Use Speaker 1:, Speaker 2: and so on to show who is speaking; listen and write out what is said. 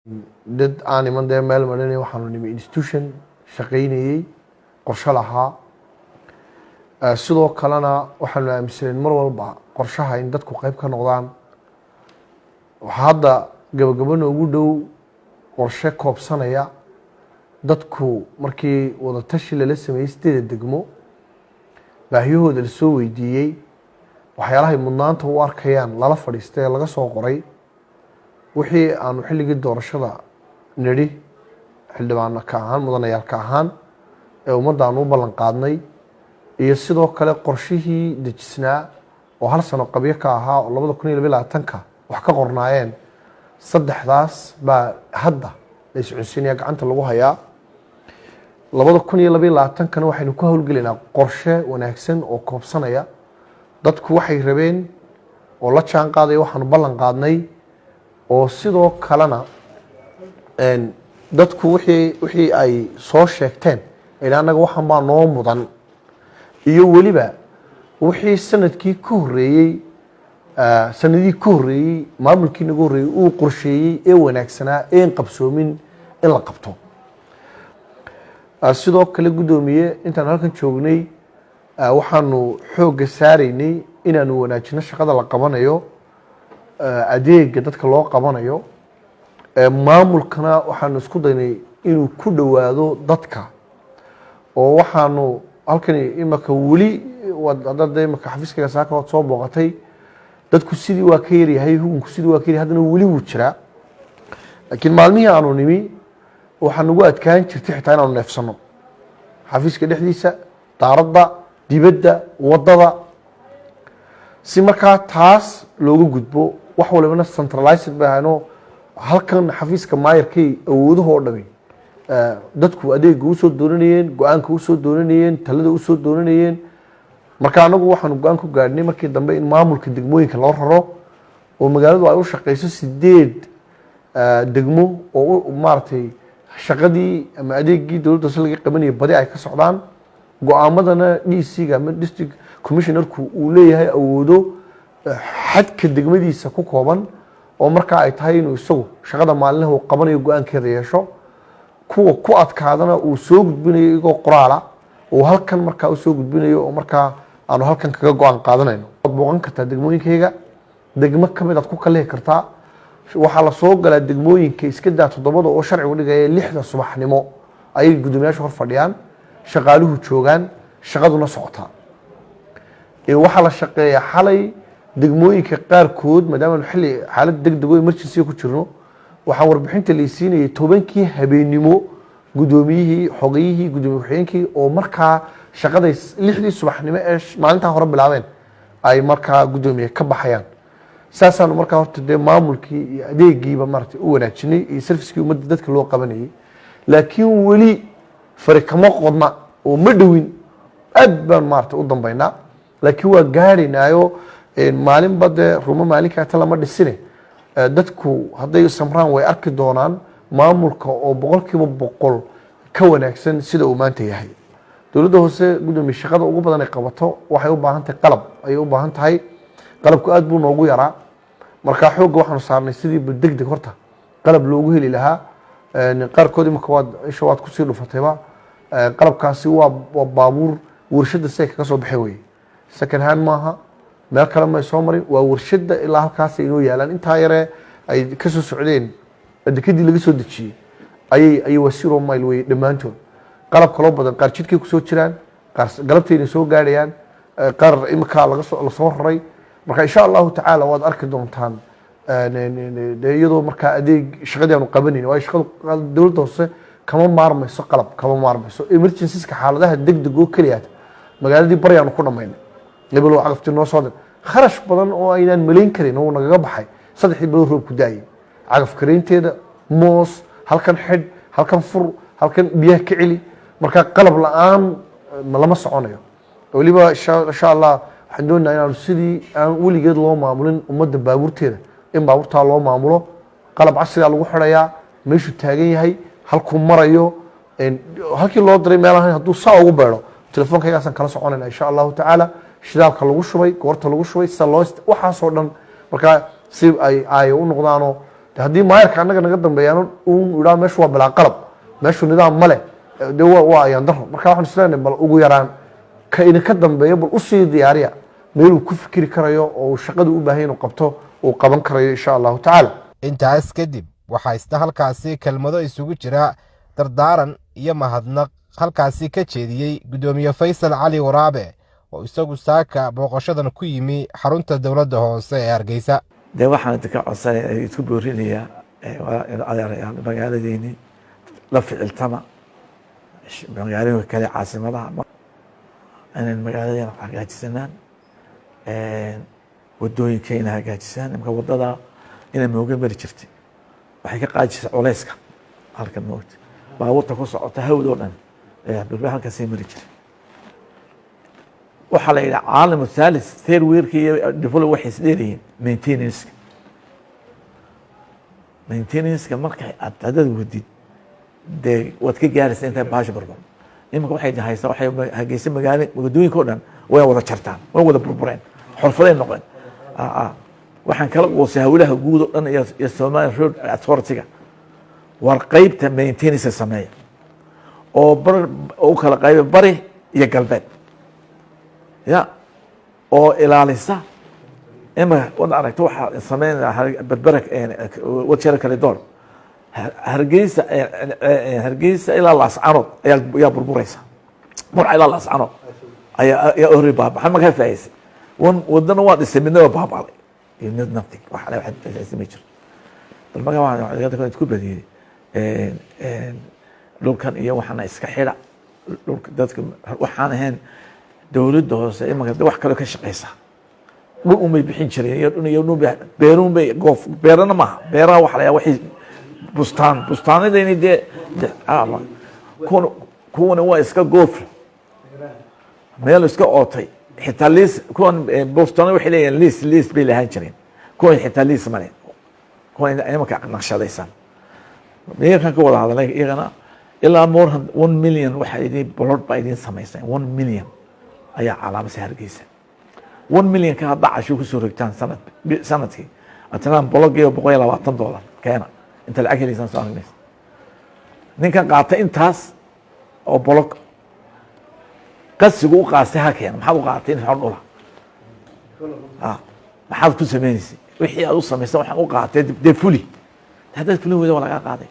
Speaker 1: dad aan iman dee meel marinay waxaanu nimi institution shaqaynayey qorshe lahaa sidoo kalena waxaanu aaminsaneen mar walba qorshaha in dadku qayb ka noqdaan waxaa hadda gabagabana ugu dhow qorshe koobsanaya dadku markii wadatashi lala sameeyey 8 degmo baahiyahooda la soo weydiiyey waxyaalahay mudnaanta u arkayaan lala fadhiistay ee laga soo qoray wixii aanu xilligii doorashada nidhi xildhibaano ka ahaan mudanayaal ka ahaan ee ummadda aanu u ballan qaadnay iyo sidoo kale qorshihii dejisnaa oo hal sano qabyo ka ahaa oo 2022ka wax ka qornaayeen saddexdaas baa hadda la iscunsiinaya gacanta lagu hayaa 2022kana waxaynu ku howlgelaynaa qorshe wanaagsan oo koobsanaya dadku waxay rabeen oo la jaan qaadaya waxaanu ballan qaadnay oo sidoo kalena dadku wixii ay soo sheegteen ilaa anaga waxan baa noo mudan iyo weliba wixii sanadkii ka horeeyey sanadii ka horeeyey maamulkii nagu horeeyey uu qorsheeyey ee wanaagsanaa ee qabsoomin in la qabto sidoo kale gudoomiye intaan halkan joognay waxaanu xooga saaraynay inaanu wanaajino shaqada la qabanayo adeega dadka loo qabanayo maamulkana waxaanu isku daynay inuu ku dhowaado dadka oo waxaanu halkani imaka weli hadda imaka xafiiskayga saaka waad soo booqatay dadku sidii waa ka yaryahay hukunku sidii waa ka yaryahay haddana weli wuu jiraa laakiin maalmihii aanu nimi waxaa nagu adkaan jirtay xitaa inaanu neefsano xafiiska dhexdiisa daaradda dibadda waddada si markaa taas looga gudbo wax walibana centralized bay ahaynoo halkan xafiiska maayarkay awoodahoo dhami dadku adeega usoo doonanayeen go-aanka usoo doonanayeen talada usoo doonanayeen marka anagu waxaanu go-aan ku gaadhnay markii dambe in maamulka degmooyinka loo raro oo magaaladu ay u shaqeyso 8 degmo oo maaragtay shaqadii ama adeegii dowladda hoose laga qabanayay badi ay ka socdaan go-aamadana DC-ga ama district commissionerku uu leeyahay awoodo xadka degmadiisa ku kooban oo markaa ay tahay inuu isagu shaqada maalinlaha uu qabanayo go-aankeeda yeesho kuwa ku adkaadana uu soo gudbinayo igoo qoraala uu halkan markaa u soo gudbinayo oo markaa aanu halkan kaga go-aan qaadanayno waad booqan kartaa degmooyinkayga degmo ka mid aad ku kalehi kartaa waxaa la soo galaa degmooyinka iska daa 7 oo sharcigu dhigaya 6 subaxnimo ayay gudoomiyaashu hor fadhiyaan shaqaaluhu joogaan shaqaduna socotaa waxaa la shaqeeyaa xalay degmooyinka qaarkood maadaama xilli xaalad degdeg oo emergency ku jirno waxaa warbixinta la siinayay 10kii habeenimo gudoomiyihii xogayihii gudoomiye waxyeenkii oo markaa shaqada 6dii subaxnimo ee maalinta hore bilaabeen ay markaa gudoomiye ka baxayaan saasaanu markaa horta dee maamulkii iyo adeegiiba maaragtay u wanaajinay iyo servicekii ummadda dadka loo qabanayay laakiin weli fari kama qodna oo ma dhowin aad baan maaragtay u dambaynaa laakiin waa gaadhaynaayo maalinba dee rumo maalinkaata lama dhisine dadku hadday samraan way arki doonaan maamulka oo 100% ka wanaagsan sida uu maanta yahay dowladda hoose gudoomiye shaqada ugu badan ay qabato waxay u baahan tahay qalab ay u baahan tahay qalabku aad buu noogu yaraa marka xooga waxaanu saarnay sidii degdeg horta qalab loogu heli lahaa qaarkood imika waad ku sii dhufatayba qalabkaasi waa baabuur warshada say kaga soo baxay weye second hand maaha meel kale may soo marin waa warshada ilaa halkaas inoo yaalaan intaa yare ay ka soo socdeen dekadii laga soo dejiyey ayay waa 0 mile wey dhammaantood qalab kaloo badan qaar jidkay kusoo jiraan qaar galabtayna soo gaadhayaan qaar imika la soo raray marka insha allahu tacaala waad arki doontaan iyadoo markaa adeeg shaqadii aanu qabanayno waayo shaqada dowladda hoose kama maarmayso qalab kama maarmayso emergencies-ka xaaladaha degdeg oo keliya magaaladii baryaanu ku dhamaynay hebeloo cagafti noo soo dir kharash badan oo aynaan malayn karin oo nagaga baxay 3 bilood roob ku daayay cagaf kareynteeda moos halkan xidh halkan fur halkan biyaha ka celi marka qalab la-aan lama soconayo weliba insha allah waxaan doonaynaa inaanu sidii aan weligeed loo maamulin ummadda baabuurteeda in baabuurtaa loo maamulo qalab casriga lagu xidhayaa meeshuu taagan yahay halkuu marayo halkii loo diray meelahan hadduu saa ugu beedho telefoonkaygaasan kala soconayna insha allahu tacaala shidaalka lagu shubay goorta lagu shubay sida loo waxaasoo dhan markaa si ay u noqdaanoo haddii maayarka annaga naga dambeeyaan uu idhaa meeshu waa bilaa qalab meeshu nidaam male de waa ayaan daro marka waxaan isleenahay bal ugu yaraan ka idinka dambeeyo bal usii diyaariya meeluu ku fikiri karayo oo uu shaqada u baahan inuu qabto uu qaban karayo insha allahu tacaala.
Speaker 2: intaas kadib waxaa isna halkaasi kelmado isugu jira dardaaran iyo mahadnaq halkaasi ka jeediyey gudoomiye Faysal Cali Waraabe oo isagu saaka booqashadan ku yimi xarunta dowladda hoose ee Hargeysa.
Speaker 3: de waxaan ka codsanay isku boorinayaa magaaladeeni la ficiltama magaalooyinka kale caasimadaha inaan magaaladeena hagaajisanaan wadooyinkeena hagaajisaan imka wadada inay mooga mari jirtay waxay ka qaadisay culeyska halkan moogta baabuurta ku socota hawd oo dhan bilba halkaasay mari jirtay waxaa la yidhaha caalam thalith third weerkii iyo develop waxay isdheeryihiin maintenanceka markay aad cadad wadid dee waad ka gaaraysa intay baasha barbar iminka waxay haysaa waxay Hargeysa wadooyinka oo dhan way wada jartaan way wada burbureen xorfaday noqdeen waxaan kala qoosay hawlaha guud oo dhan iyo Somali Road Authority-ga war qaybta maintenance sameeya oo kala qayb bari iyo galbeed ya oo ilaalisa ima wada aragto waxa sameeyay badbarak wajara kale door Hargeysa ilaa Laascaanood ayaa burburaysa mar ilaa Laascaanood ayaa hore baaba ma ka faa'iisay wadana waa dhisay midna baabaalay you need nothing waxa la waxay ma jiro bal maga waxaan ku badiyay dhulkan iyo waxana iska xira dhulka dadka waxaan ahayn dowladda hoose imanka wax kale ka shaqeysa dhul umay bixin jireen iyo beeruun bay goof beerana ma beeraha waxa la waxay bustaanadayni dee kuwana waa iska goof meel iska ootay xitaa liis kuwan bustaanada waxay leeyihiin liis bay lahaan jireen kuwan xitaa liis male kuwan imanka naqshadaysan meekan ka wada hadalay iyagana ilaa more than 1 million waxa idin bolod baa idin samaysay 1 million ayaa calaamadda Hargeysa 1 million ka hadda casho ku soo rogtaan sanadkii atanaan bologiyo $120 keena inta lacag helaysan soo aragnays ninkan qaatay intaas oo bolog qasigu u qaastay ha keena maxaad u qaatay in xor dhula maxaad ku sameeyay wixii aad u sameysay waxaan u qaatay dee fuli hadda fuli wada wala qaaday